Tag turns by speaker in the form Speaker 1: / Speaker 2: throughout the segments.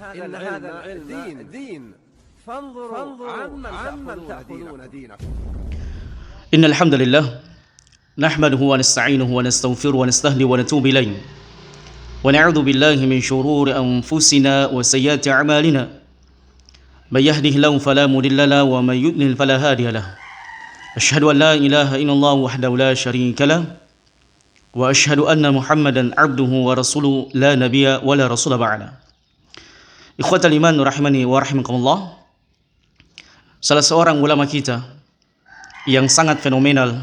Speaker 1: إن هذا العلم دين فانظروا عمن تأخذون دينكم.
Speaker 2: إن الحمد لله نحمده ونستعينه ونستغفره ونستهدي ونتوب إليه ونعوذ بالله من شرور أنفسنا وسيئات أعمالنا من يهده الله فلا مضل له ومن يضلل فلا هادي له أشهد أن لا إله إلا الله وحده لا شريك له وأشهد أن محمدا عبده ورسوله لا نبي ولا رسول بعده. Ikhwatal iman rahimani wa rahimakumullah. Salah seorang ulama kita yang sangat fenomenal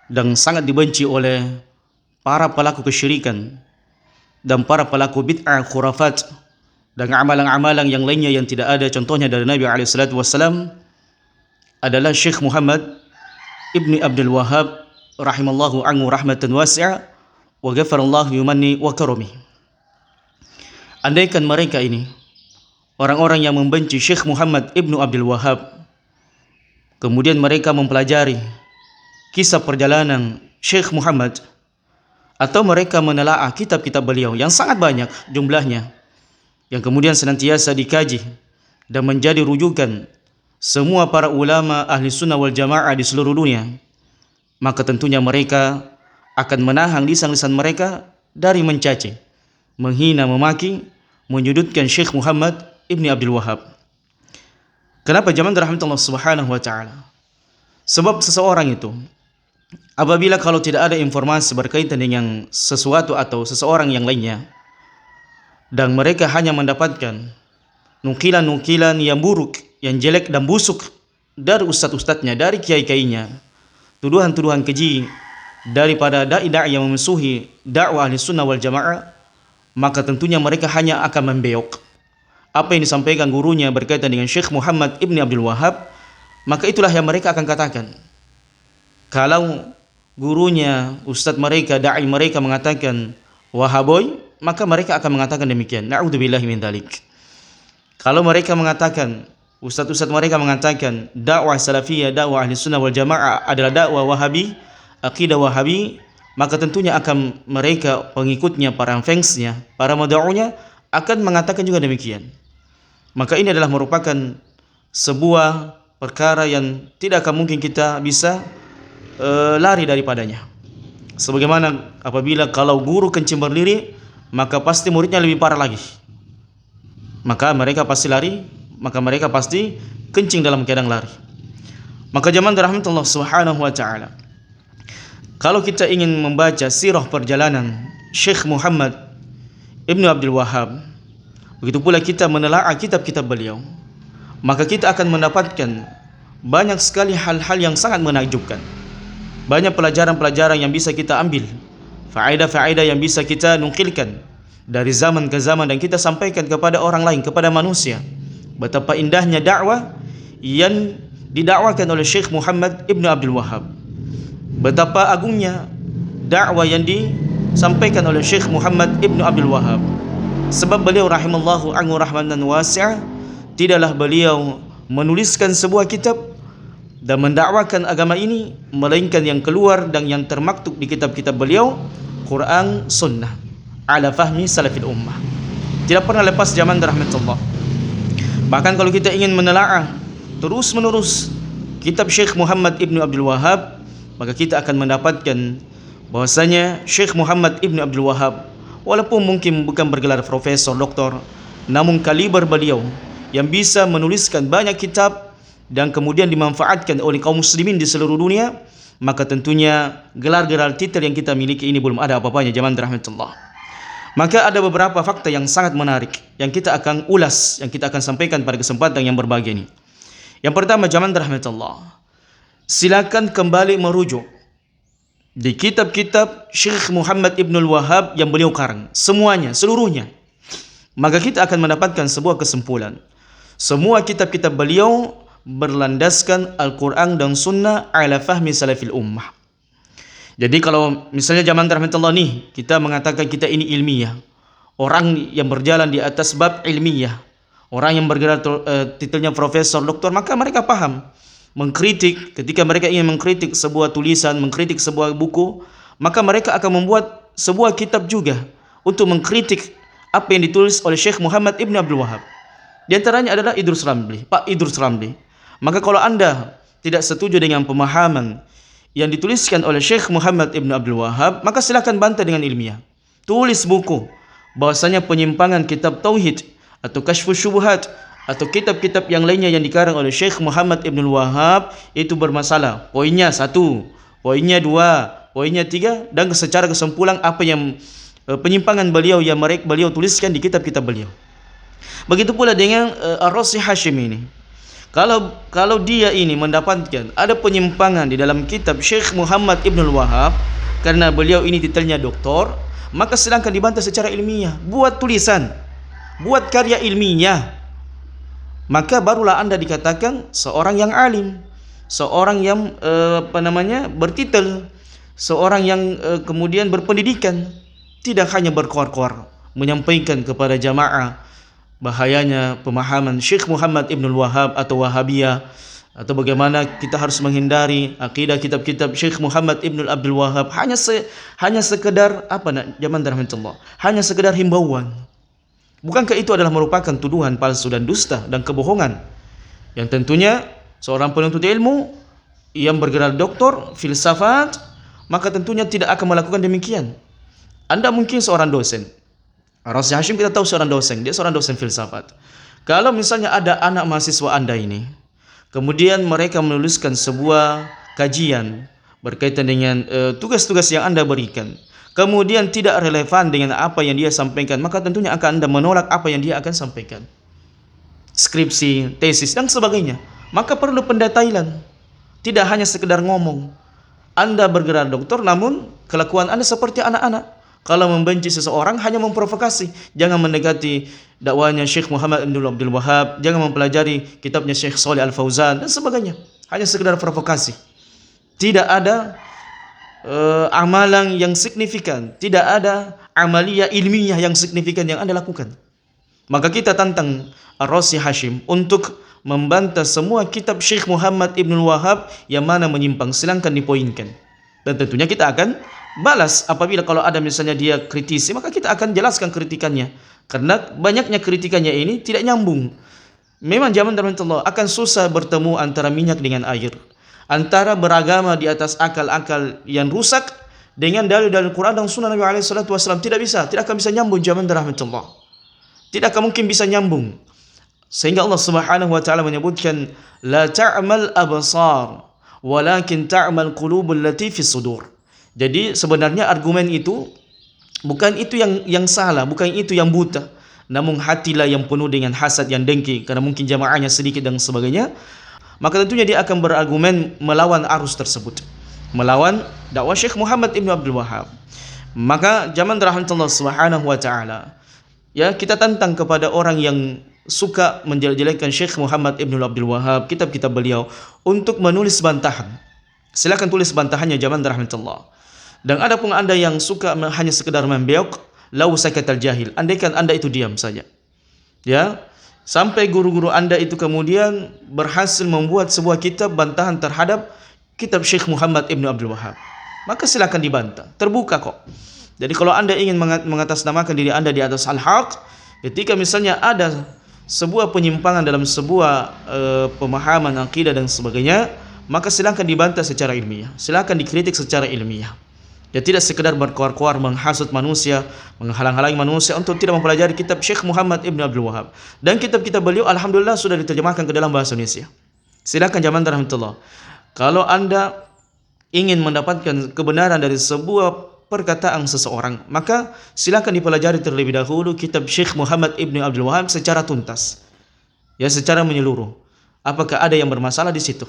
Speaker 2: dan sangat dibenci oleh para pelaku kesyirikan dan para pelaku bid'ah, khurafat dan amalan-amalan yang lainnya yang tidak ada contohnya dari Nabi SAW adalah Syekh Muhammad Ibni Abdul Wahhab rahimallahu anhu rahmatan wasi'ah wa ghafarallahu yumanni wa karami. Andaikan mereka ini orang-orang yang membenci Syekh Muhammad Ibnu Abdul Wahhab, kemudian mereka mempelajari kisah perjalanan Syekh Muhammad, atau mereka menelaah kitab-kitab beliau yang sangat banyak jumlahnya, yang kemudian senantiasa dikaji dan menjadi rujukan semua para ulama ahli sunnah wal jamaah di seluruh dunia, maka tentunya mereka akan menahan lisan-lisan mereka dari mencaci, menghina, memaki, menyudutkan Syekh Muhammad Ibni Abdul Wahhab. Kenapa jamaah rahmatullah subhanahu wa ta'ala? Sebab seseorang itu apabila kalau tidak ada informasi berkaitan dengan sesuatu atau seseorang yang lainnya, dan mereka hanya mendapatkan nukilan-nukilan yang buruk, yang jelek dan busuk dari ustadz-ustadznya, dari kiai-kiainya, tuduhan-tuduhan keji daripada dai-dai yang memusuhi dakwah ahli sunnah wal jamaah, maka tentunya mereka hanya akan membeok apa yang disampaikan gurunya berkaitan dengan Syekh Muhammad Ibni Abdul Wahhab. Maka itulah yang mereka akan katakan. Kalau gurunya, ustadz mereka, dai mereka mengatakan Wahaboy, maka mereka akan mengatakan demikian. Na'udzubillahi min dzalik. Kalau mereka mengatakan, ustadz-ustadz mereka mengatakan dakwah salafiyah, dakwah ahli sunnah wal jamaah adalah dakwah wahabi, akidah wahabi, maka tentunya akan mereka pengikutnya, para fansnya, para mad'unya akan mengatakan juga demikian. Maka ini adalah merupakan sebuah perkara yang tidak akan mungkin kita bisa lari daripadanya. Sebagaimana apabila kalau guru kencing berdiri, maka pasti muridnya lebih parah lagi. Maka mereka pasti lari, maka mereka pasti kencing dalam keadaan lari. Maka jamaah rahmatullah subhanahu wa ta'ala, kalau kita ingin membaca sirah perjalanan Syekh Muhammad Ibnu Abdul Wahhab, begitu pula kita menelaah kitab-kitab beliau, maka kita akan mendapatkan banyak sekali hal-hal yang sangat menakjubkan. Banyak pelajaran-pelajaran yang bisa kita ambil, faedah-faedah yang bisa kita nukilkan dari zaman ke zaman dan kita sampaikan kepada orang lain, kepada manusia. Betapa indahnya dakwah yang didakwakan oleh Syekh Muhammad Ibnu Abdul Wahhab. Betapa agungnya dakwah yang disampaikan oleh Syekh Muhammad Ibnu Abdul Wahhab. Sebab beliau rahimallahu anhu rahmatan wasi'ah, tidaklah beliau menuliskan sebuah kitab dan mendakwakan agama ini melainkan yang keluar dan yang termaktub di kitab-kitab beliau, Quran, Sunnah, ala fahmi salafil ummah. Tidak pernah lepas zaman rahmatullah. Bahkan kalau kita ingin menelaah terus menerus kitab Syekh Muhammad Ibnu Abdul Wahhab, maka kita akan mendapatkan bahwasanya Syekh Muhammad Ibnu Abdul Wahhab, walaupun mungkin bukan bergelar profesor, doktor, namun kaliber beliau yang bisa menuliskan banyak kitab dan kemudian dimanfaatkan oleh kaum muslimin di seluruh dunia, maka tentunya gelar-gelar titel yang kita miliki ini belum ada apa-apanya jamaah rahmatullah. Maka ada beberapa fakta yang sangat menarik yang kita akan ulas, yang kita akan sampaikan pada kesempatan yang berbahagia ini. Yang pertama jamaah rahmatullah, silakan kembali merujuk di kitab-kitab Syekh Muhammad Ibnul Wahhab yang beliau karang, semuanya, seluruhnya. Maka kita akan mendapatkan sebuah kesimpulan. Semua kitab-kitab beliau berlandaskan Al-Quran dan Sunnah ala fahmi salafil ummah. Jadi kalau misalnya zaman rahmatullah nih, kita mengatakan kita ini ilmiah, orang yang berjalan di atas bab ilmiah, orang yang bergerak titelnya profesor, doktor, maka mereka paham mengkritik. Ketika mereka ingin mengkritik sebuah tulisan, mengkritik sebuah buku, maka mereka akan membuat sebuah kitab juga untuk mengkritik apa yang ditulis oleh Syekh Muhammad Ibn Abdul Wahab. Di antaranya adalah Idrus Ramli, Pak Idrus Ramli. Maka kalau Anda tidak setuju dengan pemahaman yang dituliskan oleh Syekh Muhammad Ibn Abdul Wahab, maka silakan bantah dengan ilmiah. Tulis buku bahwasanya penyimpangan kitab tauhid atau kasyfus syubhat atau kitab-kitab yang lainnya yang dikarang oleh Syekh Muhammad Ibn Wahab itu bermasalah. Poinnya 1, poinnya 2, poinnya 3, dan secara kesimpulan apa yang penyimpangan beliau yang beliau tuliskan di kitab-kitab beliau. Begitu pula dengan Ar-Razi Hashim ini. Kalau dia ini mendapatkan ada penyimpangan di dalam kitab Syekh Muhammad Ibn Wahab karena beliau ini titelnya doktor, maka silahkan dibantah secara ilmiah. Buat tulisan, buat karya ilmiah. Maka barulah Anda dikatakan seorang yang alim, seorang yang bertitel, seorang yang kemudian berpendidikan, tidak hanya berkoar-koar menyampaikan kepada jamaah bahayanya pemahaman Syekh Muhammad Ibn Wahab atau Wahabiyah, atau bagaimana kita harus menghindari akidah kitab-kitab Syekh Muhammad Ibn Abdul Wahab. Hanya sekedar zaman rahmatullah, hanya sekedar himbauan. Bukankah itu adalah merupakan tuduhan palsu dan dusta dan kebohongan yang tentunya seorang penuntut ilmu yang bergelar doktor filsafat maka tentunya tidak akan melakukan demikian. Anda mungkin seorang dosen. Ar-Razi Hashim kita tahu seorang dosen, dia seorang dosen filsafat. Kalau misalnya ada anak mahasiswa Anda ini, kemudian mereka menuliskan sebuah kajian berkaitan dengan tugas-tugas yang Anda berikan, kemudian tidak relevan dengan apa yang dia sampaikan, maka tentunya akan Anda menolak apa yang dia akan sampaikan. Skripsi, tesis, dan sebagainya. Maka perlu pendetailan. Tidak hanya sekedar ngomong. Anda bergerak doktor, namun kelakuan Anda seperti anak-anak. Kalau membenci seseorang hanya memprovokasi. Jangan mendekati dakwahnya Syekh Muhammad Ibn Abdul Wahab, jangan mempelajari kitabnya Syekh Shalih Al-Fauzan dan sebagainya. Hanya sekedar provokasi. Tidak ada amalan yang signifikan, tidak ada amalia ilmiah yang signifikan yang Anda lakukan. Maka kita tantang Ar-Razi Hashim untuk membantah semua kitab Syekh Muhammad Ibn Wahab yang mana menyimpang, silahkan dipoinkan. Dan tentunya kita akan balas apabila kalau ada misalnya dia kritisi, maka kita akan jelaskan kritikannya. Karena banyaknya kritikannya ini tidak nyambung. Memang zaman Allah akan susah bertemu antara minyak dengan air, antara beragama di atas akal-akal yang rusak dengan dalil-dalil Quran dan Sunnah Nabi SAW. Tidak akan bisa nyambung zaman Allah. Tidak akan mungkin bisa nyambung. Sehingga Allah Subhanahu wa taala menyebutkan la ta'mal absar walakin ta'mal qulubul lati fis sudur. Jadi sebenarnya argumen itu bukan itu yang salah, bukan itu yang buta, namun hatilah yang penuh dengan hasad yang dengki karena mungkin jamaahnya sedikit dan sebagainya. Maka tentunya dia akan berargumen melawan arus tersebut, melawan dakwah Syekh Muhammad Ibn Abdul Wahab. Maka zaman rahmatullah Subhanahu wa taala, ya, kita tantang kepada orang yang suka menjelek-jelekan Syekh Muhammad Ibn Abdul Wahab, kitab-kitab beliau, untuk menulis bantahan. Silakan tulis bantahannya zaman rahmatullah. Dan ada pun Anda yang suka hanya sekedar membeok, lau sakatal jahil, andaikan Anda itu diam saja. Ya, sampai guru-guru Anda itu kemudian berhasil membuat sebuah kitab bantahan terhadap kitab Syekh Muhammad Ibn Abdul Wahab, maka silakan dibantah, terbuka kok. Jadi kalau Anda ingin mengatasnamakan diri Anda di atas al-haq, ketika misalnya ada sebuah penyimpangan dalam sebuah pemahaman akidah dan sebagainya, maka silakan dibantah secara ilmiah, silakan dikritik secara ilmiah. Ya, tidak sekedar berkoar-koar menghasut manusia, menghalang-halangi manusia untuk tidak mempelajari kitab Syekh Muhammad Ibn Abdul Wahab. Dan kitab-kitab beliau alhamdulillah sudah diterjemahkan ke dalam bahasa Indonesia. Silakan zaman rahmatullah. Kalau Anda ingin mendapatkan kebenaran dari sebuah perkataan seseorang, maka silakan dipelajari terlebih dahulu kitab Syekh Muhammad Ibn Abdul Wahab secara tuntas. Ya, secara menyeluruh. Apakah ada yang bermasalah di situ?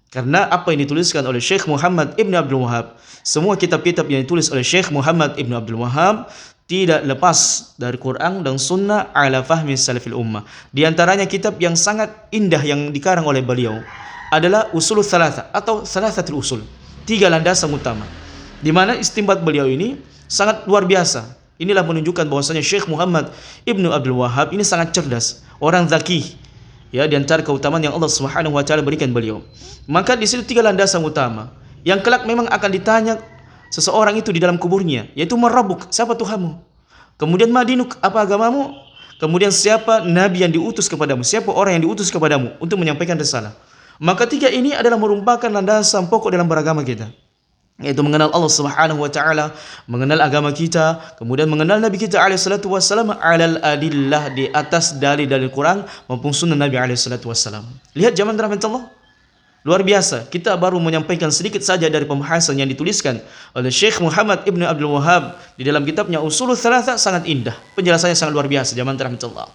Speaker 2: Karena apa yang dituliskan oleh Syekh Muhammad Ibn Abdul Wahab, semua kitab-kitab yang ditulis oleh Syekh Muhammad Ibn Abdul Wahab tidak lepas dari Quran dan Sunnah ala fahmi salafil ummah. Di antaranya kitab yang sangat indah yang dikarang oleh beliau adalah Usulul Thalatha atau Thalathatul Usul, 3 landasan utama, di mana istinbat beliau ini sangat luar biasa. Inilah menunjukkan bahwasanya Syekh Muhammad Ibn Abdul Wahab ini sangat cerdas, orang zaki. Ya, di antara keutamaan yang Allah Subhanahu wa taala berikan beliau. Maka di situ 3 landasan utama yang kelak memang akan ditanya seseorang itu di dalam kuburnya, yaitu Marabbuk, siapa Tuhanmu? Kemudian madinuk, apa agamamu? Kemudian siapa nabi yang diutus kepadamu? Siapa orang yang diutus kepadamu untuk menyampaikan risalah? Maka tiga ini adalah merupakan landasan pokok dalam beragama kita, yaitu mengenal Allah Subhanahu wa taala, mengenal agama kita, kemudian mengenal Nabi kita alaihi salatu wassalam alal adillah, di atas dalil-dalil Quran maupun sunnah Nabi alaihi salatu wassalam. Lihat zaman rahmat Allah, luar biasa. Kita baru menyampaikan sedikit saja dari pembahasan yang dituliskan oleh Syekh Muhammad Ibn Abdul Wahhab di dalam kitabnya Ushulul Thalatha, sangat indah. Penjelasannya sangat luar biasa zaman rahmat Allah.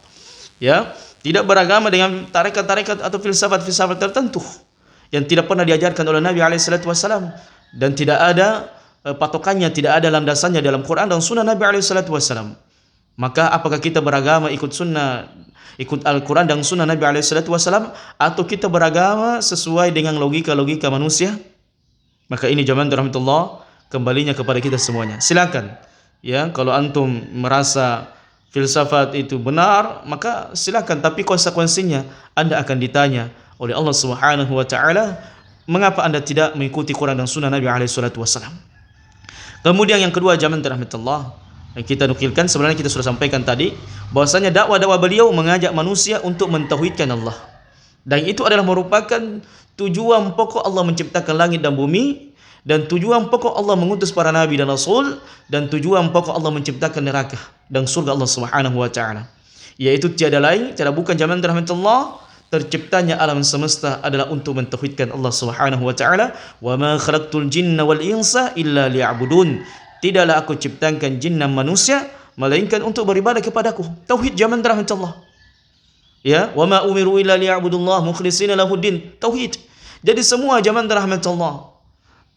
Speaker 2: Ya, tidak beragama dengan tarekat-tarekat atau filsafat-filsafat tertentu yang tidak pernah diajarkan oleh Nabi alaihi salatu wassalam, dan tidak ada patokannya, tidak ada landasannya dalam Quran dan sunnah Nabi alaihi salatu wassalam. Maka apakah kita beragama ikut sunnah, ikut Al-Quran dan sunnah Nabi alaihi salatu wassalam, atau kita beragama sesuai dengan logika-logika manusia? Maka ini zaman rahmatullah kembalinya kepada kita semuanya. Silakan ya, kalau antum merasa filsafat itu benar, maka silakan, tapi konsekuensinya Anda akan ditanya oleh Allah Subhanahu wa taala, mengapa Anda tidak mengikuti Quran dan sunnah Nabi alaihi salatu wassalam? Kemudian yang kedua, zaman rahmatullah, yang kita nukilkan, sebenarnya kita sudah sampaikan tadi, bahwasanya dakwah-dakwah beliau mengajak manusia untuk mentauhidkan Allah. Dan itu adalah merupakan tujuan pokok Allah menciptakan langit dan bumi, dan tujuan pokok Allah mengutus para nabi dan rasul, dan tujuan pokok Allah menciptakan neraka dan surga Allah Subhanahu wa taala. Yaitu tiada lain, tiada bukan zaman rahmatullah, terciptanya alam semesta adalah untuk mentauhidkan Allah Subhanahu wa taala. Wa ma khalaqtul jinna wal insa illa liya'budun. Tidaklah aku ciptakan jin dan manusia melainkan untuk beribadah kepadaku. Tauhid zaman rahmatullah. Ya, wa ma umiru illa liya'budullah mukhlishina lahuddin. Tauhid. Jadi semua zaman rahmatullah.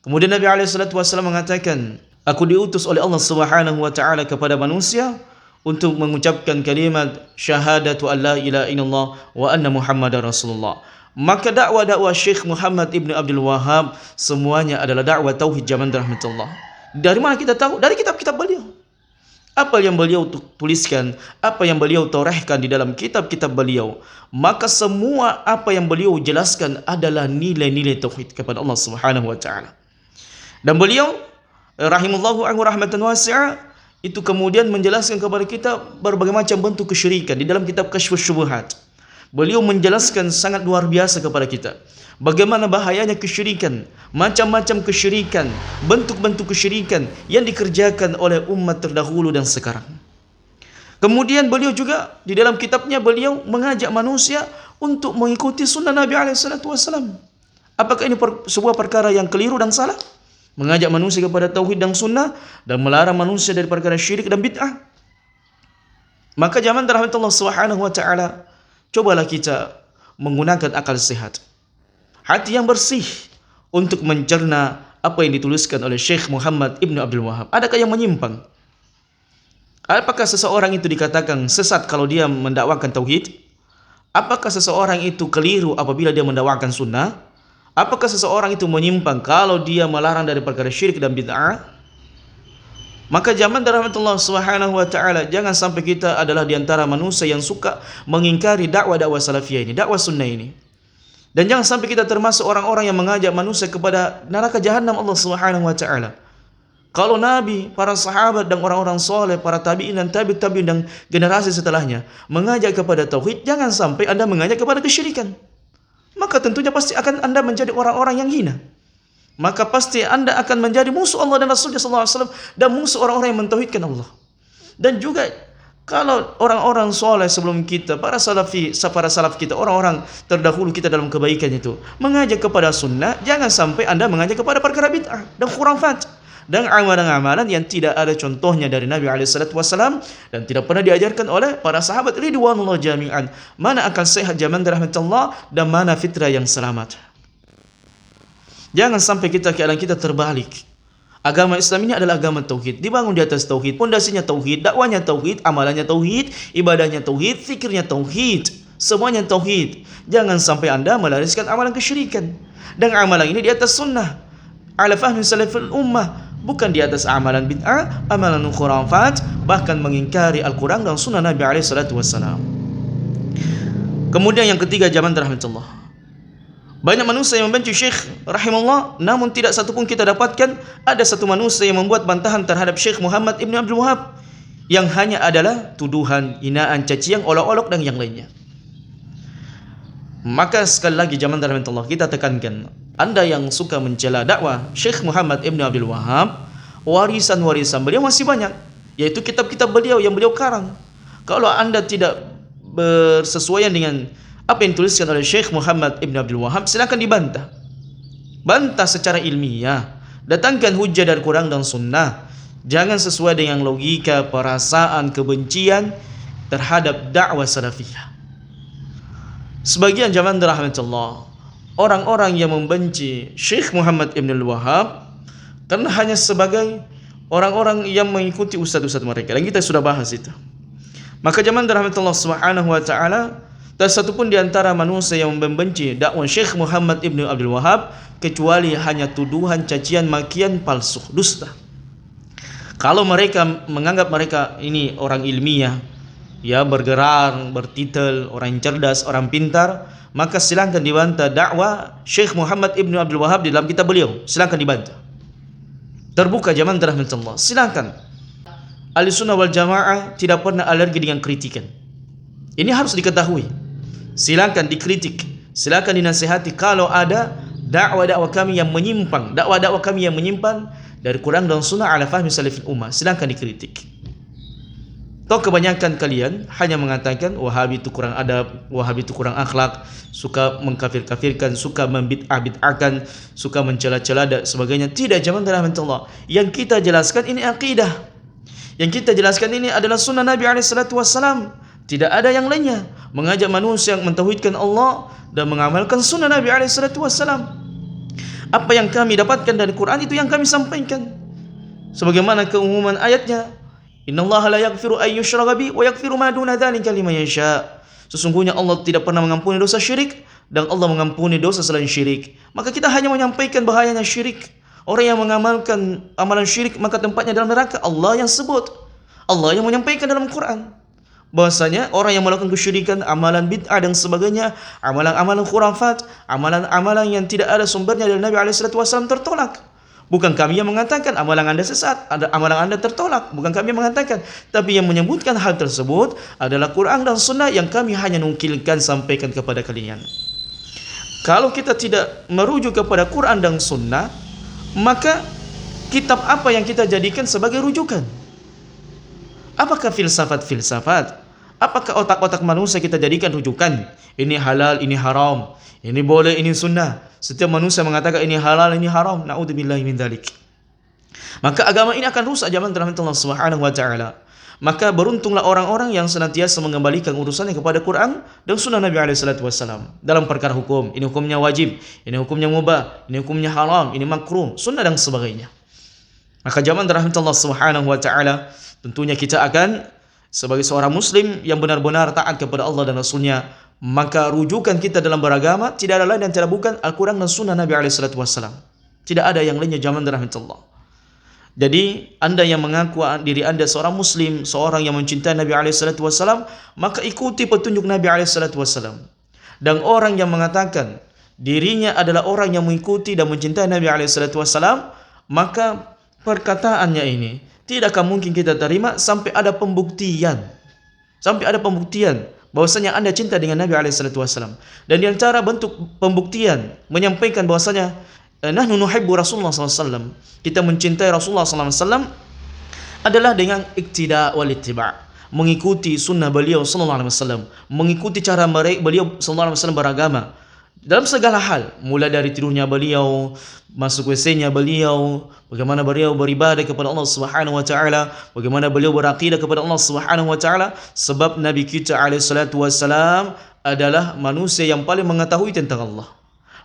Speaker 2: Kemudian Nabi alaihi salatu wasallam mengatakan, aku diutus oleh Allah Subhanahu wa taala kepada manusia untuk mengucapkan kalimat syahadatu an la ilaha illallah wa anna Muhammadar Rasulullah. Maka dakwah-dakwah Syekh Muhammad Ibn Abdul Wahhab semuanya adalah dakwah tauhid zaman rahmatullah. Dari mana kita tahu? Dari kitab-kitab beliau. Apa yang beliau tuliskan, apa yang beliau torehkan di dalam kitab-kitab beliau, maka semua apa yang beliau jelaskan adalah nilai-nilai tauhid kepada Allah Subhanahu wa taala. Dan beliau rahimahullahu anhu rahmatan wasi'ah itu kemudian menjelaskan kepada kita berbagai macam bentuk kesyirikan di dalam kitab Kasyfus Syubuhat. Beliau menjelaskan sangat luar biasa kepada kita bagaimana bahayanya kesyirikan, macam-macam kesyirikan, bentuk-bentuk kesyirikan yang dikerjakan oleh umat terdahulu dan sekarang. Kemudian beliau juga di dalam kitabnya beliau mengajak manusia untuk mengikuti sunnah Nabi alaihi salatu wassalam. Apakah ini sebuah perkara yang keliru dan salah? Mengajak manusia kepada tauhid dan sunnah dan melarang manusia dari perkara syirik dan bid'ah. Maka zaman rahmatullah Subhanahu wa taala, cobalah kita menggunakan akal sehat, hati yang bersih untuk mencerna apa yang dituliskan oleh Syekh Muhammad Ibn Abdul Wahhab. Adakah yang menyimpang? Apakah seseorang itu dikatakan sesat kalau dia mendakwakan tauhid? Apakah seseorang itu keliru apabila dia mendakwakan sunnah? Apakah seseorang itu menyimpang kalau dia melarang dari perkara syirik dan bid'ah? Maka zaman rahmatullah Subhanahu wa taala, jangan sampai kita adalah di antara manusia yang suka mengingkari dakwah-dakwah salafiyah ini, dakwah sunnah ini. Dan jangan sampai kita termasuk orang-orang yang mengajak manusia kepada neraka jahanam Allah Subhanahu wa taala. Kalau Nabi, para sahabat dan orang-orang soleh, para tabi'in dan tabi'in dan generasi setelahnya mengajak kepada tauhid, jangan sampai Anda mengajak kepada kesyirikan. Maka tentunya pasti akan Anda menjadi orang-orang yang hina. Maka pasti Anda akan menjadi musuh Allah dan Rasulullah SAW dan musuh orang-orang yang mentauhidkan Allah. Dan juga kalau orang-orang soleh sebelum kita, para salaf kita, orang-orang terdahulu kita dalam kebaikan itu mengajak kepada sunnah, jangan sampai Anda mengajak kepada perkara bid'ah dan khurafat dan amalan-amalan yang tidak ada contohnya dari Nabi SAW dan tidak pernah diajarkan oleh para sahabat ridwanullah jami'an. Mana akal sehat zaman rahmatullah dan mana fitrah yang selamat. Jangan sampai keadaan kita terbalik. Agama Islam ini adalah agama tauhid, dibangun di atas tauhid, pondasinya tauhid, dakwanya tauhid, amalannya tauhid, ibadahnya tauhid, zikirnya tauhid, semuanya tauhid. Jangan sampai Anda melariskan amalan kesyirikan. Dan amalan ini di atas sunnah, ala fahmi salafil ummah, bukan di atas amalan bid'ah, amalan khurafat, bahkan mengingkari Al-Quran dan sunnah Nabi alaihi salatu wassalam. Kemudian yang ketiga, zaman rahmatullah, banyak manusia yang membenci Syekh rahimahullah, namun tidak satupun kita dapatkan ada satu manusia yang membuat bantahan terhadap Syekh Muhammad Ibn Abdul Wahhab yang hanya adalah tuduhan, hinaan, cacian, olok-olok dan yang lainnya. Maka sekali lagi jamaah rahmatullah, kita tekankan, Anda yang suka mencela dakwah Syekh Muhammad Ibn Abdul Wahab, warisan-warisan beliau masih banyak, yaitu kitab-kitab beliau yang beliau karang. Kalau Anda tidak bersesuaian dengan apa yang dituliskan oleh Syekh Muhammad Ibn Abdul Wahab, silakan dibantah. Bantah secara ilmiah, datangkan hujah dari Quran dan Sunnah. Jangan sesuai dengan logika, perasaan, kebencian terhadap dakwah salafiyah. Sebagian jamaah rahmatullah, orang-orang yang membenci Syekh Muhammad Ibn Al-Wahhab karena hanya sebagai orang-orang yang mengikuti ustaz-ustaz mereka, dan kita sudah bahas itu. Maka jamaah rahmatullah subhanahu wa ta'ala, tak satu pun di antara manusia yang membenci dakwah Syekh Muhammad Ibn Abdul Wahhab kecuali hanya tuduhan, cacian, makian, palsu, dusta. Kalau mereka menganggap mereka ini orang ilmiah, ya, bergerak, bertitel, orang cerdas, orang pintar, maka silakan dibantah dakwah Syekh Muhammad Ibn Abdul Wahhab di dalam kitab beliau. Silakan dibantah. Terbuka jamaah rahmatullah. Silakan. Ahlussunnah wal Jamaah tidak pernah alergi dengan kritikan. Ini harus diketahui. Silakan dikritik, silakan dinasihati kalau ada dakwah-dakwah kami yang menyimpang, dakwah-dakwah kami yang menyimpang dari Quran dan Sunnah ala fahmi salafil ummah, silakan dikritik. Toh kebanyakan kalian hanya mengatakan Wahabi itu kurang adab, Wahabi itu kurang akhlak, suka mengkafir-kafirkan, suka membid'ah-bid'ahkan, suka mencela-cela dan sebagainya. Tidak, jamaah rahmatullah. Yang kita jelaskan ini akidah. Yang kita jelaskan ini adalah sunnah Nabi SAW. Tidak ada yang lainnya. Mengajak manusia yang mentauhidkan Allah dan mengamalkan sunnah Nabi SAW. Apa yang kami dapatkan dari Quran itu yang kami sampaikan. Sebagaimana keumuman ayatnya, Innallaha la yaghfiru an yushraka bihi wa yaghfiru ma duna dzalika liman yasha. Sesungguhnya Allah tidak pernah mengampuni dosa syirik dan Allah mengampuni dosa selain syirik. Maka kita hanya menyampaikan bahayanya syirik. Orang yang mengamalkan amalan syirik maka tempatnya dalam neraka. Allah yang sebut. Allah yang menyampaikan dalam Quran bahwasanya orang yang melakukan kesyirikan, amalan bid'ah dan sebagainya, amalan-amalan khurafat, amalan-amalan yang tidak ada sumbernya dari Nabi SAW tertolak. Bukan kami yang mengatakan amalan Anda sesat, amalan Anda tertolak. Bukan kami yang mengatakan. Tapi yang menyebutkan hal tersebut adalah Quran dan Sunnah yang kami hanya nukilkan, sampaikan kepada kalian. Kalau kita tidak merujuk kepada Quran dan Sunnah, maka kitab apa yang kita jadikan sebagai rujukan? Apakah filsafat-filsafat? Apakah otak-otak manusia kita jadikan rujukan? Ini halal, ini haram. Ini boleh, ini sunnah. Setiap manusia mengatakan ini halal, ini haram. Na'udzubillahi min dzalik. Maka agama ini akan rusak jamaah rahmatullah subhanahu wa ta'ala. Maka beruntunglah orang-orang yang senantiasa mengembalikan urusannya kepada Quran dan sunnah Nabi SAW. Dalam perkara hukum, ini hukumnya wajib, ini hukumnya mubah, ini hukumnya haram, ini makruh, sunnah dan sebagainya. Maka jamaah rahmatullah subhanahu wa ta'ala, tentunya kita akan sebagai seorang muslim yang benar-benar taat kepada Allah dan Rasulnya, maka rujukan kita dalam beragama tidak ada lain dan tidak bukan Al-Quran dan Sunnah Nabi SAW. Tidak ada yang lainnya jamaah rahmatullah. Jadi Anda yang mengaku diri Anda seorang muslim, seorang yang mencintai Nabi SAW, maka ikuti petunjuk Nabi SAW. Dan orang yang mengatakan dirinya adalah orang yang mengikuti dan mencintai Nabi SAW, maka perkataannya ini tidak akan mungkin kita terima sampai ada pembuktian. Sampai ada pembuktian bahwasanya Anda cinta dengan Nabi SAW. Dan di antara bentuk pembuktian menyampaikan bahwasanya nahnu nuhibbu Rasulullah SAW, kita mencintai Rasulullah SAW adalah dengan iktida wal ittiba', mengikuti sunnah beliau SAW, mengikuti cara beliau SAW beragama dalam segala hal, mulai dari tidurnya beliau, masuk WC-nya beliau, bagaimana beliau beribadah kepada Allah Subhanahu wa taala, bagaimana beliau berakidah kepada Allah Subhanahu wa taala, sebab Nabi kita alaihi salatu wasalam adalah manusia yang paling mengetahui tentang Allah.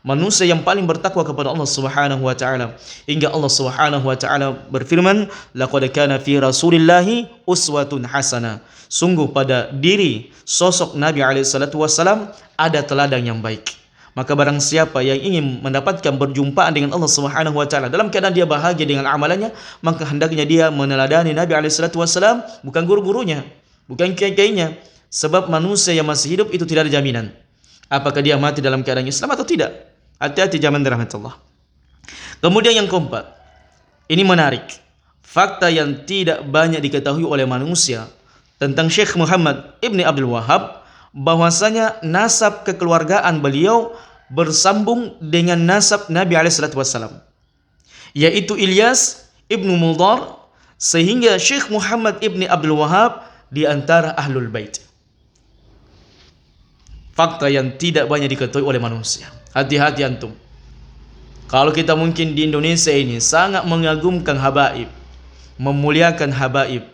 Speaker 2: Manusia yang paling bertakwa kepada Allah Subhanahu wa taala. Hingga Allah Subhanahu wa taala berfirman, "Laqad kana fi Rasulillahi uswatun hasanah." Sungguh pada diri sosok Nabi alaihi salatu wasalam ada teladan yang baik. Maka barang siapa yang ingin mendapatkan berjumpaan dengan Allah Subhanahu wa taala dalam keadaan dia bahagia dengan amalannya, maka hendaknya dia meneladani Nabi alaihi salatu wasallam, bukan guru-gurunya, bukan kiai-kiainya. Sebab manusia yang masih hidup itu tidak ada jaminan apakah dia mati dalam keadaan Islam atau tidak. Hati-hati jamaah rahmatullah. Kemudian yang keempat, ini menarik. fakta yang tidak banyak diketahui oleh manusia tentang Syekh Muhammad Ibn Abdul Wahhab, bahwasanya nasab kekeluargaan beliau bersambung dengan nasab Nabi SAW, yaitu Ilyas Ibnu Mudar, sehingga Syekh Muhammad Ibn Abdul Wahhab di antara Ahlul Bait. Fakta yang tidak banyak diketahui oleh manusia. Hati-hati antum. Kalau kita mungkin di Indonesia ini sangat mengagumkan habaib, memuliakan habaib,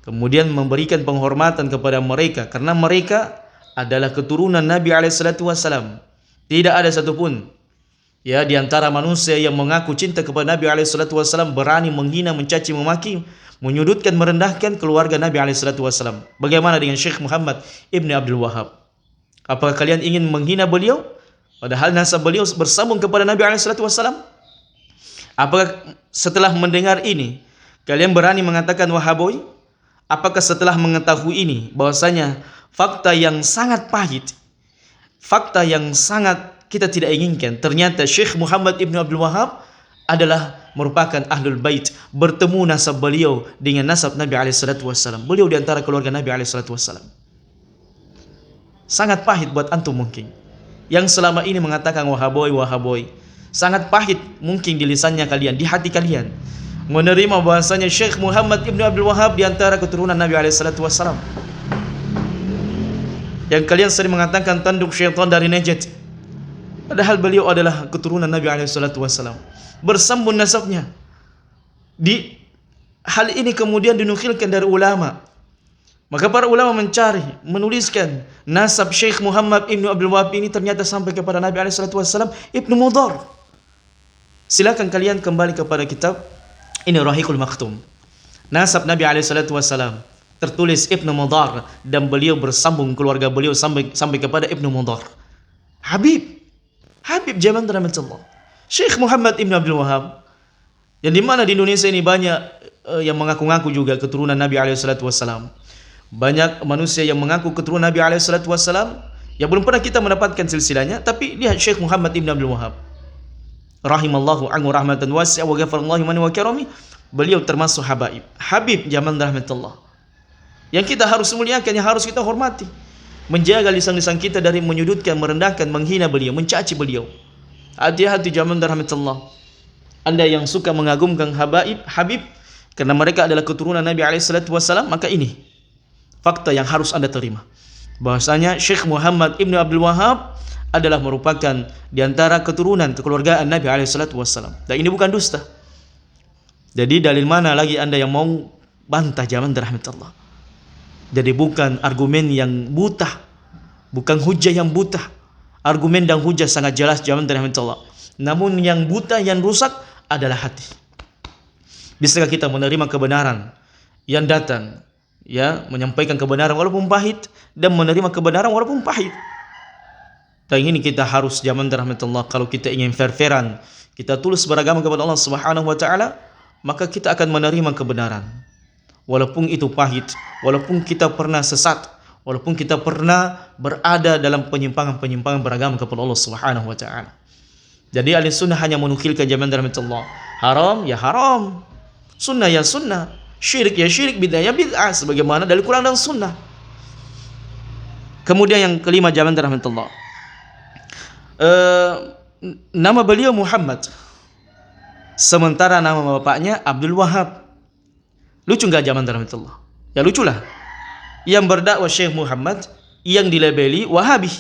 Speaker 2: kemudian memberikan penghormatan kepada mereka karena mereka adalah keturunan Nabi SAW. Tidak ada satupun di antara manusia yang mengaku cinta kepada Nabi SAW berani menghina, mencaci, memaki, menyudutkan, merendahkan keluarga Nabi SAW. Bagaimana dengan Syekh Muhammad Ibn Abdul Wahhab? Apakah kalian ingin menghina beliau? Padahal nasab beliau bersambung kepada Nabi SAW. Apakah setelah mendengar ini kalian berani mengatakan Wahaboy? Apakah setelah mengetahui ini bahwasanya fakta yang sangat pahit, fakta yang sangat kita tidak inginkan, ternyata Syekh Muhammad Ibn Abdul Wahhab adalah merupakan Ahlul Bait, bertemu nasab beliau dengan nasab Nabi SAW. Beliau di antara keluarga Nabi SAW. Sangat pahit buat antum mungkin yang selama ini mengatakan Wahaboy, Wahaboy. Sangat pahit mungkin di lisannya kalian, di hati kalian, menerima bahasanya Syekh Muhammad Ibn Abdul Wahhab di antara keturunan Nabi SAW. Yang kalian sering mengatakan tanduk syaitan dari Najd, padahal beliau adalah keturunan Nabi SAW. Bersambung nasabnya. Di hal ini kemudian dinukilkan dari ulama. Maka para ulama mencari, menuliskan nasab Syekh Muhammad Ibn Abdul Wahhab ini ternyata sampai kepada Nabi SAW Ibnu Mudar. Silakan kalian kembali kepada kitab ini, Rahiqul Maktum. Nasab Nabi SAW tertulis Ibnu Mudar, dan beliau bersambung keluarga beliau sampai kepada Ibnu Mudar. Habib zaman rahmatullah. Syekh Muhammad Ibn Abdul Wahhab, yang dimana di Indonesia ini banyak yang mengaku-ngaku juga keturunan Nabi SAW. Banyak manusia yang mengaku keturunan Nabi SAW yang belum pernah kita mendapatkan silsilahnya. Tapi lihat Syekh Muhammad Ibn Abdul Wahhab, rahimallahu anhu rahmatan wasi'ah wa ghafarallahu man wa karami. Beliau termasuk habaib, habib zaman rahmatullah, yang kita harus muliakan, yang harus kita hormati. Menjaga lisan-lisan kita dari menyudutkan, merendahkan, menghina beliau, mencaci beliau. Hati-hati zaman rahmatullah. Anda yang suka mengagumkan habaib, habib, karena mereka adalah keturunan Nabi SAW, maka ini fakta yang harus Anda terima, bahwasanya Syekh Muhammad Ibn Abdul Wahhab adalah merupakan di antara keturunan kekeluargaan Nabi SAW. Dan ini bukan dusta. Jadi dalil mana lagi Anda yang mau bantah zaman rahmatullah? Jadi bukan argumen yang buta, bukan hujah yang buta. Argumen dan hujah sangat jelas zaman rahmatullah. Namun yang buta, yang rusak adalah hati. Bisakah kita menerima kebenaran yang datang, menyampaikan kebenaran walaupun pahit, dan menerima kebenaran walaupun pahit? Dan ini kita harus zaman rahmatullah. Kalau kita ingin fair-fairan, kita tulus beragama kepada Allah Subhanahu wa taala, maka kita akan menerima kebenaran walaupun itu pahit, walaupun kita pernah sesat, walaupun kita pernah berada dalam penyimpangan-penyimpangan beragama kepada Allah Subhanahu wa taala. Jadi ahli sunnah hanya menukilkan zaman rahmatullah. Haram ya haram, sunnah ya sunnah, syirik ya syirik, bid'ah ya bid'ah, sebagaimana dari Quran dan sunnah. Kemudian yang kelima zaman rahmatullah, nama beliau Muhammad, sementara nama bapaknya Abdul Wahhab. Lucu nggak zaman rahmatullah? Ya lucu lah. Yang berdakwah Syekh Muhammad yang dilabeli Wahabi,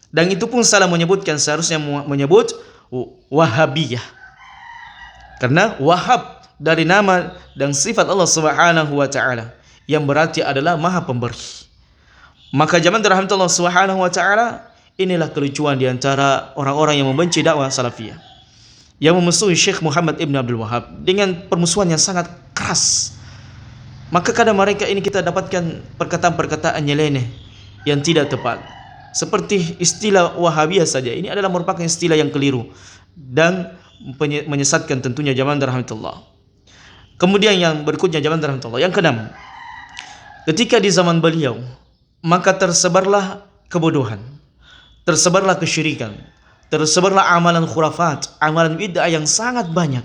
Speaker 2: dan itu pun salah menyebutkan, seharusnya menyebut Wahabiyah, karena Wahab dari nama dan sifat Allah Subhanahu wa taala yang berarti adalah Maha Pemberi. Maka zaman rahmatullah Subhanahu wa taala, inilah kelucuan di antara orang-orang yang membenci dakwah salafiyah, yang memusuhi Syekh Muhammad Ibn Abdul Wahhab dengan permusuhan yang sangat keras. Maka kadang mereka ini kita dapatkan perkataan-perkataan nyeleneh yang tidak tepat, seperti istilah Wahabiyah saja. Ini adalah merupakan istilah yang keliru dan menyesatkan tentunya zaman rahmatullah. Kemudian yang berikutnya zaman rahmatullah, yang keenam, ketika di zaman beliau, maka tersebarlah kebodohan, tersebarlah kesyirikan, tersebarlah amalan khurafat, amalan bid'ah yang sangat banyak.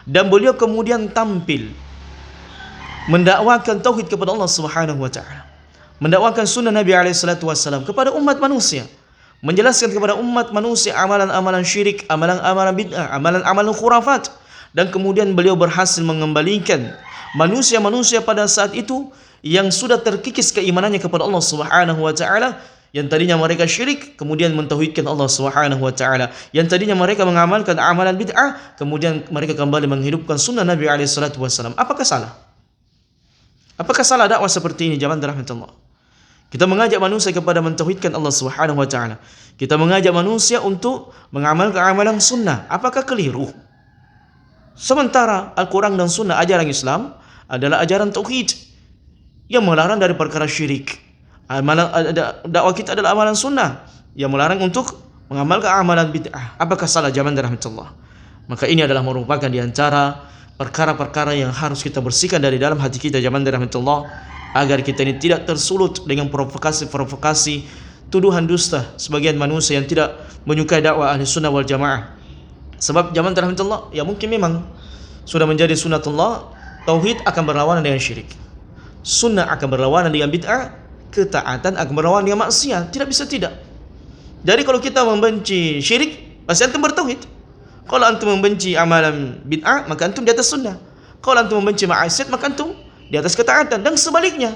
Speaker 2: dan beliau kemudian tampil mendakwakan tauhid kepada Allah Subhanahu wa taala, mendakwakan sunnah Nabi alaihi salatu wasallam kepada umat manusia, menjelaskan kepada umat manusia amalan-amalan syirik, amalan-amalan bid'ah, amalan-amalan khurafat, dan kemudian beliau berhasil mengembalikan manusia-manusia pada saat itu yang sudah terkikis keimanannya kepada Allah Subhanahu wa taala, yang tadinya mereka syirik kemudian mentauhidkan Allah Subhanahu wa taala, yang tadinya mereka mengamalkan amalan bid'ah kemudian mereka kembali menghidupkan sunnah Nabi alaihi salatu wasallam. Apakah salah? Apakah salah dakwah seperti ini jamaah rahmatullah? Kita mengajak manusia kepada mentauhidkan Allah Subhanahu wa taala. Kita mengajak manusia untuk mengamalkan amalan sunnah. Apakah keliru? Sementara Al-Quran dan sunnah ajaran Islam adalah ajaran tauhid yang melarang dari perkara syirik. Dakwah kita adalah amalan sunnah yang melarang untuk mengamalkan amalan bid'ah. Apakah salah jamaah rahmatullah? Maka ini adalah merupakan di antara perkara-perkara yang harus kita bersihkan dari dalam hati kita jamaah rahmatullah, agar kita ini tidak tersulut dengan provokasi-provokasi tuduhan dusta sebagian manusia yang tidak menyukai dakwah ahli sunnah wal jamaah. Sebab jamaah rahmatullah, ya mungkin memang sudah menjadi sunnatullah, tauhid akan berlawanan dengan syirik, sunnah akan berlawanan dengan bid'ah, ketaatan akan berlawanan dengan maksiat. Tidak bisa tidak. Jadi kalau kita membenci syirik, pasti antum bertauhid. Kalau antum membenci amalan bid'ah, maka antum di atas sunnah. Kalau antum membenci maksiat, maka antum di atas ketaatan. Dan sebaliknya,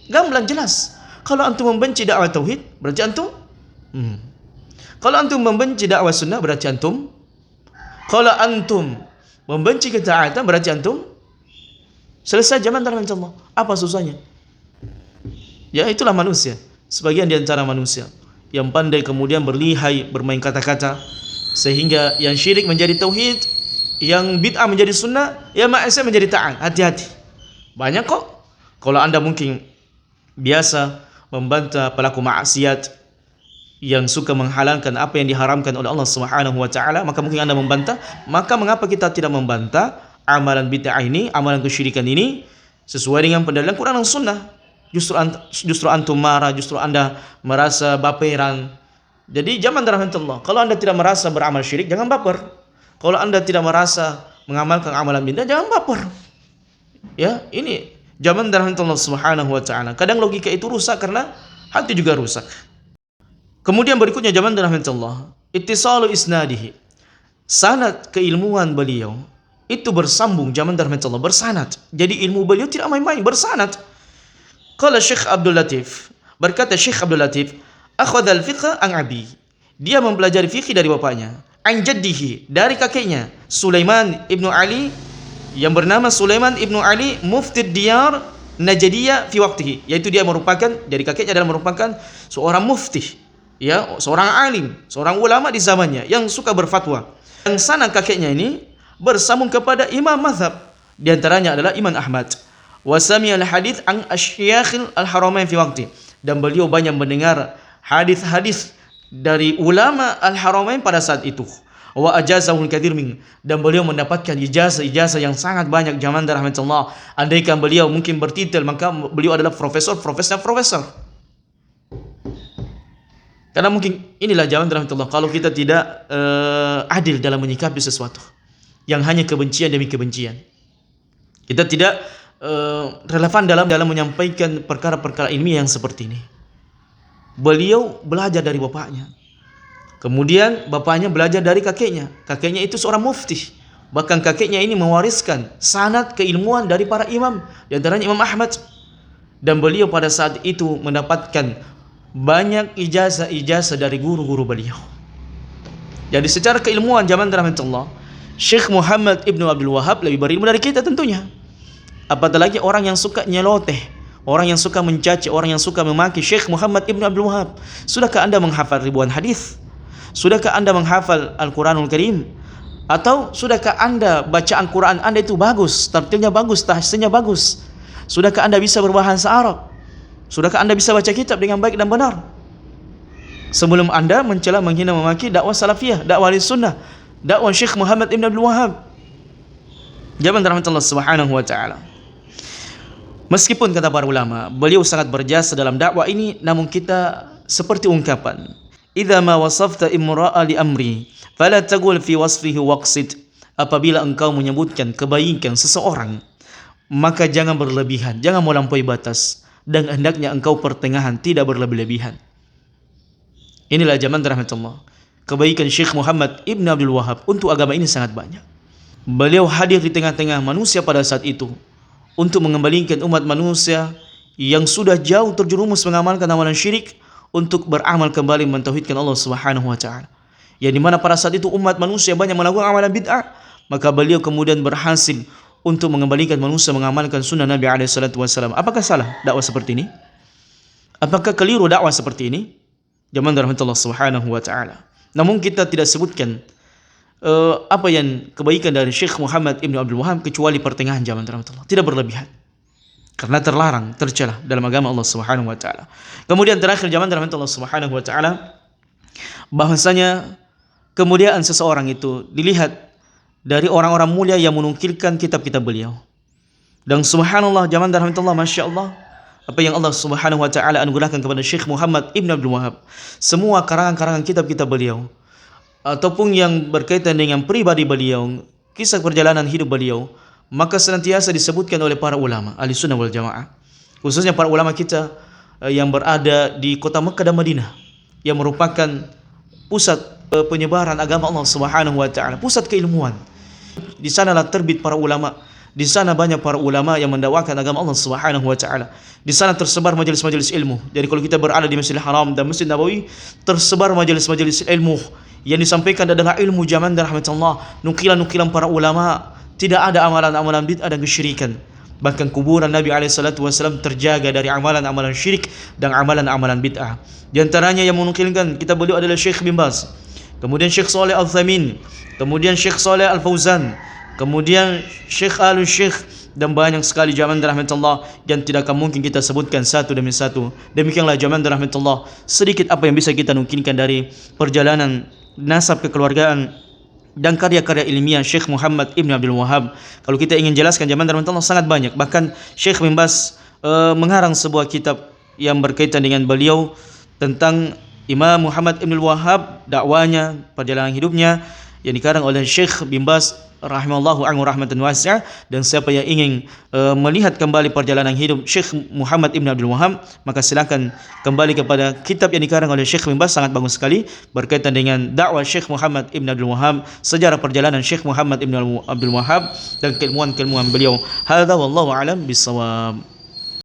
Speaker 2: gamblang jelas. Kalau antum membenci dakwah tauhid, berarti antum Kalau antum membenci dakwah sunnah, berarti antum. Kalau antum membenci ketaatan, berarti antum. Selesai jamaah rahmatullah. Apa susahnya? Ya itulah manusia. Sebagian di antara manusia yang pandai kemudian berlihai bermain kata-kata, sehingga yang syirik menjadi tauhid, yang bid'ah menjadi sunnah, yang maksiat menjadi taat. Hati-hati. Banyak kok. Kalau anda mungkin biasa membantah pelaku maksiat yang suka menghalalkan apa yang diharamkan oleh Allah Subhanahu wa taala, maka mungkin anda membantah. Maka mengapa kita tidak membantah amalan bid'ah ini, amalan kesyirikan ini sesuai dengan pendalilan Quran dan sunnah? Justru antum marah, justru anda merasa baperan. Jadi jamaah rahmatullah, kalau anda tidak merasa beramal syirik, jangan baper. Kalau anda tidak merasa mengamalkan amalan bid'ah, jangan baper. Ya, ini jamaah rahmatullah Subhanahu wa taala. Kadang logika itu rusak karena hati juga rusak. Kemudian berikutnya jamaah rahmatullah, ittisalu isnadihi. Sanad keilmuan beliau itu bersambung jamaah rahmatullah, bersanad. Jadi ilmu beliau tidak main-main, bersanad. Qala Syekh Abdul Latif, berkata Syekh Abdul Latif, akhadha al-fiqh an abi. Dia mempelajari fikih dari bapaknya. An jaddihi, dari kakeknya, Sulaiman ibnu Ali, yang bernama Sulaiman ibnu Ali, mufti diyar Najdiyah fi waqtihi, yaitu dia merupakan, dari kakeknya adalah merupakan seorang mufti, ya, seorang alim, seorang ulama di zamannya yang suka berfatwa. Yang sana kakeknya ini bersambung kepada imam mazhab, di antaranya adalah Imam Ahmad. Wa sami'a al-hadits an asy-syayakh al-haramain fi waqti, dan beliau banyak mendengar hadis-hadis dari ulama al-haramain pada saat itu. Wa ajazahu al-katsir min, dan beliau mendapatkan ijazah yang sangat banyak jamaah rahmatullah. Andaikan beliau mungkin bertitel, maka beliau adalah profesor. Karena mungkin inilah jamaah rahmatullah, kalau kita tidak adil dalam menyikapi sesuatu yang hanya kebencian demi kebencian, kita tidak relevan dalam menyampaikan perkara-perkara ilmiah yang seperti ini. Beliau belajar dari bapaknya, kemudian bapaknya belajar dari kakeknya. Kakeknya itu seorang mufti, bahkan kakeknya ini mewariskan sanad keilmuan dari para imam, di antaranya Imam Ahmad. Dan beliau pada saat itu mendapatkan banyak ijazah dari guru-guru beliau. Jadi secara keilmuan jamaah rahmatullah, Syekh Muhammad Ibnu Abdul Wahab lebih berilmu dari kita tentunya. Apatah lagi orang yang suka nyeloteh, orang yang suka mencaci, orang yang suka memaki Syekh Muhammad Ibnu Abdul Wahab. Sudahkah anda menghafal ribuan hadis? Sudahkah anda menghafal Al-Quranul Karim? Atau sudahkah anda bacaan Quran anda itu bagus, tartilnya bagus, tahsinnya bagus? Sudahkah anda bisa berbahasa Arab? Sudahkah anda bisa baca kitab dengan baik dan benar? Sebelum anda mencela, menghina, memaki dakwah salafiyah, dakwah sunnah, dakwah Syekh Muhammad Ibn Abdul Wahab, jamaah rahmatullah subhanahu wa ta'ala. Meskipun kata para ulama, beliau sangat berjasa dalam dakwah ini, namun kita seperti ungkapan, idza ma wasafta imra'a li amri fala taqul fi wasfihi waqsid apabila engkau menyebutkan kebaikan seseorang, maka jangan berlebihan, jangan melampaui batas, dan hendaknya engkau pertengahan, tidak berlebih-lebihan. Inilah zaman rahmatullah. Kebaikan Syekh Muhammad Ibn Abdul Wahab untuk agama ini sangat banyak. Beliau hadir di tengah-tengah manusia pada saat itu untuk mengembalikan umat manusia yang sudah jauh terjerumus mengamalkan amalan syirik untuk beramal kembali mentauhidkan Allah Subhanahu wa taala. Yang dimana pada saat itu umat manusia banyak melakukan amalan bid'ah, maka beliau kemudian berhasil untuk mengembalikan manusia mengamalkan sunnah Nabi SAW. Apakah salah dakwah seperti ini? Apakah keliru dakwah seperti ini? Zaman rahmatullah Subhanahu wa taala. Namun kita tidak sebutkan apa yang kebaikan dari Syekh Muhammad Ibn Abdul Wahab kecuali pertengahan zaman rahmatullah, tidak berlebihan. Karena terlarang, tercela dalam agama Allah Subhanahu wa taala. Kemudian terakhir zaman rahmatullah Subhanahu wa taala, bahwasanya kemuliaan seseorang itu dilihat dari orang-orang mulia yang menukilkan kitab-kitab beliau. Dan subhanallah zaman rahmatullah, masya Allah, apa yang Allah Subhanahu wa taala anugerahkan kepada Syekh Muhammad Ibn Abdul Wahab, semua karangan-karangan kitab-kitab beliau ataupun yang berkaitan dengan pribadi beliau, kisah perjalanan hidup beliau, maka senantiasa disebutkan oleh para ulama ahli sunnah wal jamaah, khususnya para ulama kita yang berada di kota Mekah dan Madinah, yang merupakan pusat penyebaran agama Allah Subhanahu wa taala, pusat keilmuan. Di sanalah terbit para ulama, di sana banyak para ulama yang mendakwakan agama Allah Subhanahu wa taala. Di sana tersebar majelis-majelis ilmu. Jadi kalau kita berada di Masjidil Haram dan Masjid Nabawi, tersebar majelis-majelis ilmu yang disampaikan adalah ilmu zaman dan rahmatullah, nukilan-nukilan para ulama. Tidak ada amalan-amalan bid'ah dan kesyirikan. Bahkan kuburan Nabi SAW terjaga dari amalan-amalan syirik dan amalan-amalan bid'ah. Di antaranya yang menukilkan kitab beliau adalah Syekh bin Baz, kemudian Syekh Saleh Al-Thamin, kemudian Syekh Saleh Al-Fauzan, kemudian Syekh Al-Syekh, dan banyak sekali zaman rahmatullah yang tidak akan mungkin kita sebutkan satu demi satu. Demikianlah zaman rahmatullah sedikit apa yang bisa kita nukilkan dari perjalanan nasab kekeluargaan dan karya-karya ilmiah Syekh Muhammad Ibn Abdul Wahab. Kalau kita ingin jelaskan zaman rahmatullah sangat banyak. Bahkan Syekh bin Baz mengarang sebuah kitab yang berkaitan dengan beliau tentang Imam Muhammad Ibn Wahab, dakwanya, perjalanan hidupnya, yang dikarang oleh Syekh bin Baz rahimallahu anhu rahmatan wasi'ah. Dan siapa yang ingin melihat kembali perjalanan hidup Syekh Muhammad Ibn Abdul Wahab, maka silakan kembali kepada kitab yang dikarang oleh Syekh bin Baz, sangat bagus sekali berkaitan dengan dakwah Syekh Muhammad Ibn Abdul Wahab, sejarah perjalanan Syekh Muhammad Ibn Abdul Wahab dan keilmuan-keilmuan beliau. Hadza wallahu a'lam bissawab.